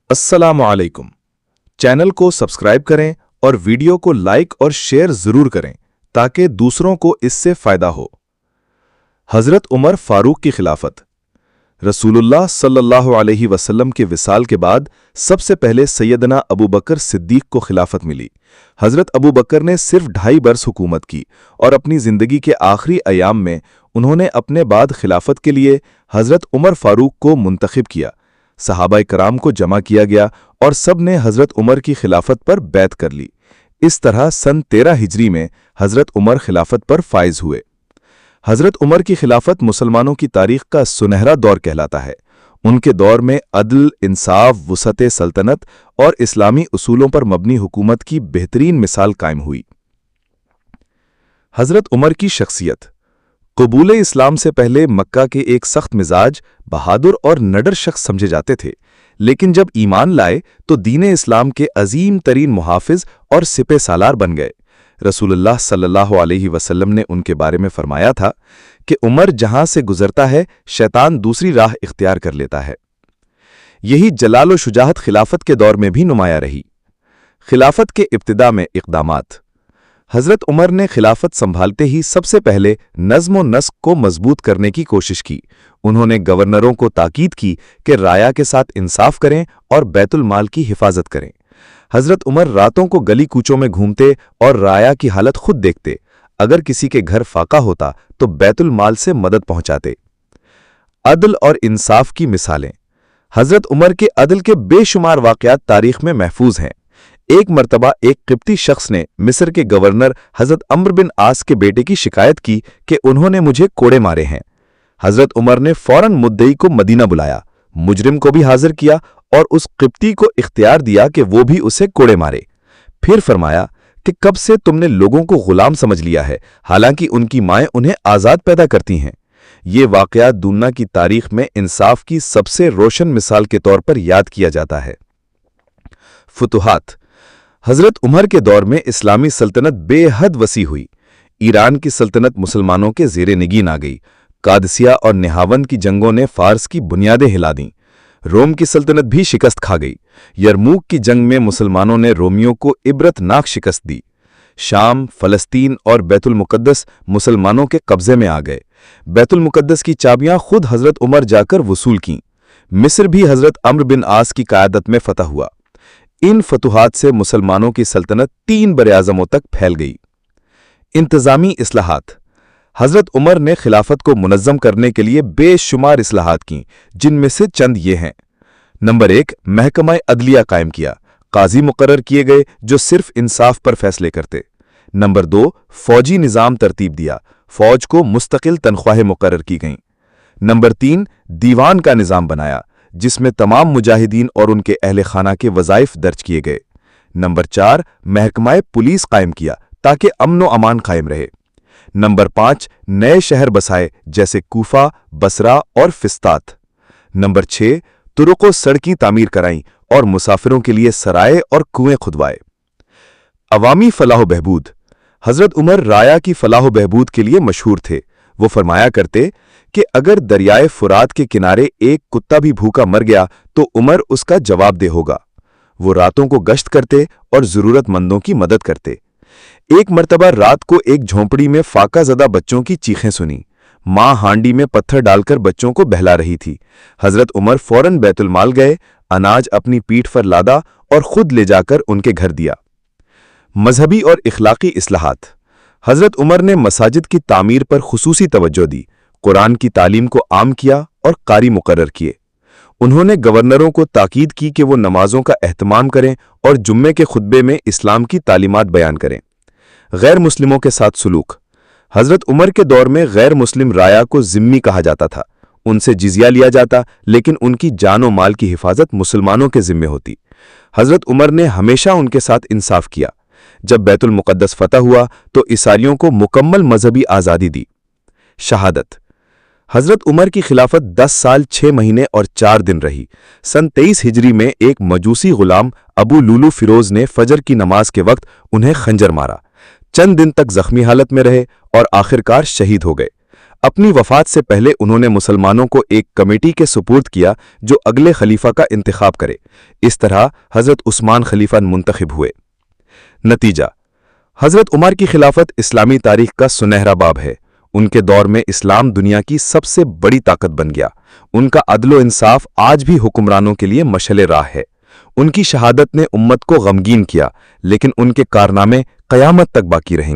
अस्सलाम वालेकुम। चैनल को सब्सक्राइब करें और वीडियो को लाइक और शेयर जरूर करें ताकि दूसरों को इससे फायदा हो। हजरत उमर फारूक की खिलाफत। रसूलुल्लाह सल्लल्लाहु अलैहि वसल्लम के विसाल के बाद सबसे पहले सैयदना अबू बकर सिद्दीक को खिलाफत मिली। हजरत अबू बकर ने सिर्फ 2.5 बरस हुकूमत की और अपनी जिंदगी के आखिरी अयाम में उन्होंने अपने बाद खिलाफत के लिए हजरत उमर फारूक को मुंतखब किया। सहाबाए कराम को जमा किया गया और सब ने हजरत उमर की खिलाफत पर बैत कर ली। इस तरह सन 13 हिजरी में हजरत उमर खिलाफत पर फाइज हुए। हजरत उमर की खिलाफत मुसलमानों की तारीख का सुनहरा दौर कहलाता है। उनके दौर में अदल, इंसाफ, वुसअत सल्तनत और इस्लामी उसूलों पर मबनी हुकूमत की बेहतरीन मिसाल कायम हुई। हजरत उमर की शख्सियत। कबूल इस्लाम से पहले मक्का के एक सख्त मिजाज, बहादुर और नडर शख्स समझे जाते थे, लेकिन जब ईमान लाए तो दीन इस्लाम के अजीम तरीन मुहाफिज और सिपे सालार बन गए। रसूलुल्लाह सल्लल्लाहु अलैहि वसल्लम ने उनके बारे में फरमाया था कि उमर जहां से गुजरता है शैतान दूसरी राह इख्तियार कर लेता है। यही जलाल व शुजाहत खिलाफत के दौर में भी नुमाया रही। खिलाफत के इब्तिदा में इक़दामात। हजरत उमर ने खिलाफत संभालते ही सबसे पहले नज़्म व नस्क को मजबूत करने की कोशिश की। उन्होंने गवर्नरों को ताकीद की कि राया के साथ इंसाफ करें और बैतुल माल की हिफाजत करें। हजरत उमर रातों को गली कूचों में घूमते और राया की हालत खुद देखते। अगर किसी के घर फाका होता तो बैतुल माल से मदद पहुंचाते। अदल और इंसाफ की मिसालें। हजरत उमर के अदल के बेशुमार वाक़यात तारीख में महफूज हैं। एक मर्तबा एक किब्ती शख्स ने मिस्र के गवर्नर हजरत अम्र बिन आस के बेटे की शिकायत की कि उन्होंने मुझे कोड़े मारे हैं। हजरत उमर ने फौरन मुद्दई को मदीना बुलाया, मुजरिम को भी हाजिर किया और उस किब्ती को इख्तियार दिया कि वो भी उसे कोड़े मारे। फिर फरमाया कि कब से तुमने लोगों को गुलाम समझ लिया है, हालांकि उनकी माएं उन्हें आज़ाद पैदा करती हैं। ये वाक़यात दुनिया की तारीख में इंसाफ की सबसे रोशन मिसाल के तौर पर याद किया जाता है। फुतुहात। हजरत उमर के दौर में इस्लामी सल्तनत बेहद वसी हुई। ईरान की सल्तनत मुसलमानों के ज़ेरे निगीन आ गई। कादसिया और निहावंद की जंगों ने फारस की बुनियादें हिला दीं। रोम की सल्तनत भी शिकस्त खा गई। यरमूक की जंग में मुसलमानों ने रोमियों को इबरतनाक शिकस्त दी। शाम, फलस्तीन और बैतुल मुकद्दस मुसलमानों के कब्जे में आ गए। बैतुल मुकद्दस की चाबियां खुद हजरत उमर जाकर वसूल कीं। मिस्र भी हजरत अम्र बिन आस की क़यादत में फतह हुआ। इन फतुहात से मुसलमानों की सल्तनत 3 बरे-आज़मों तक फैल गई। इंतज़ामी इस्लाहात। हजरत उमर ने खिलाफत को मुनज़्ज़म करने के लिए बेशुमार इस्लाहात की, जिनमें से चंद ये हैं। नंबर 1, महकमा अदलिया कायम किया। काजी मुकर्रर किए गए जो सिर्फ इंसाफ पर फैसले करते। नंबर 2, फौजी निज़ाम तरतीब दिया। फौज को मुस्तकिल तनख्वाहें मुकर्रर की गईं। नंबर 3, दीवान का निज़ाम बनाया, जिसमें तमाम मुजाहिदीन और उनके अहले खाना के वज़ाइफ दर्ज किए गए। नंबर 4, महकमा पुलिस कायम किया ताकि अमन व अमान कायम रहे। नंबर 5, नए शहर बसाए जैसे कूफा, बसरा और फिस्तात। नंबर 6, तुरुक़ व सड़कें तामीर कराईं और मुसाफिरों के लिए सराय और कुएं खुदवाए। अवामी फलाह व बहबूद। हजरत उमर राया की फलाह व बहबूद के लिए मशहूर थे। वो फरमाया करते कि अगर दरियाए फुरात के किनारे एक कुत्ता भी भूखा मर गया तो उमर उसका जवाबदेह होगा। वो रातों को गश्त करते और ज़रूरतमंदों की मदद करते। एक मर्तबा रात को एक झोंपड़ी में फाका ज़दा बच्चों की चीखें सुनी। माँ हांडी में पत्थर डालकर बच्चों को बहला रही थी। हजरत उमर फौरन बैतुल माल गए, अनाज अपनी पीठ पर लादा और खुद ले जाकर उनके घर दिया। मजहबी और इखलाकी इस्लाहात। हजरत उमर ने मसाजिद की तामीर पर खुसूसी तवज्जो दी, कुरान की तालीम को आम किया और कारी मुकर्रर किए। उन्होंने गवर्नरों को ताकीद की कि वो नमाजों का एहतमाम करें और जुम्मे के खुतबे में इस्लाम की तालीमात बयान करें। गैर मुस्लिमों के साथ सुलूक। हजरत उमर के दौर में गैर मुस्लिम राया को जिम्मी कहा जाता था। उनसे जिजिया लिया जाता, लेकिन उनकी जान व माल की हिफाजत मुसलमानों के जिम्मे होती। हजरत उमर ने हमेशा उनके साथ इंसाफ किया। जब बैतुल मुकद्दस फतह हुआ तो ईसारियों को मुकम्मल मजहबी आज़ादी दी। शहादत। हजरत उमर की खिलाफत 10 साल 6 महीने और 4 दिन रही। सन 23 हिजरी में एक मजूसी गुलाम अबू लुलू फिरोज ने फजर की नमाज के वक्त उन्हें खंजर मारा। चंद दिन तक जख्मी हालत में रहे और आखिरकार शहीद हो गए। اپنی وفات سے پہلے انہوں نے مسلمانوں کو ایک کمیٹی کے سپرد کیا جو اگلے خلیفہ کا انتخاب کرے۔ اس طرح حضرت عثمان خلیفہ منتخب ہوئے۔ نتیجہ: حضرت عمر کی خلافت اسلامی تاریخ کا سنہرا باب ہے۔ ان کے دور میں اسلام دنیا کی سب سے بڑی طاقت بن گیا۔ ان کا عدل و انصاف آج بھی حکمرانوں کے لیے مشعل راہ ہے۔ ان کی شہادت نے امت کو غمگین کیا، لیکن ان کے کارنامے قیامت تک باقی رہیں گے۔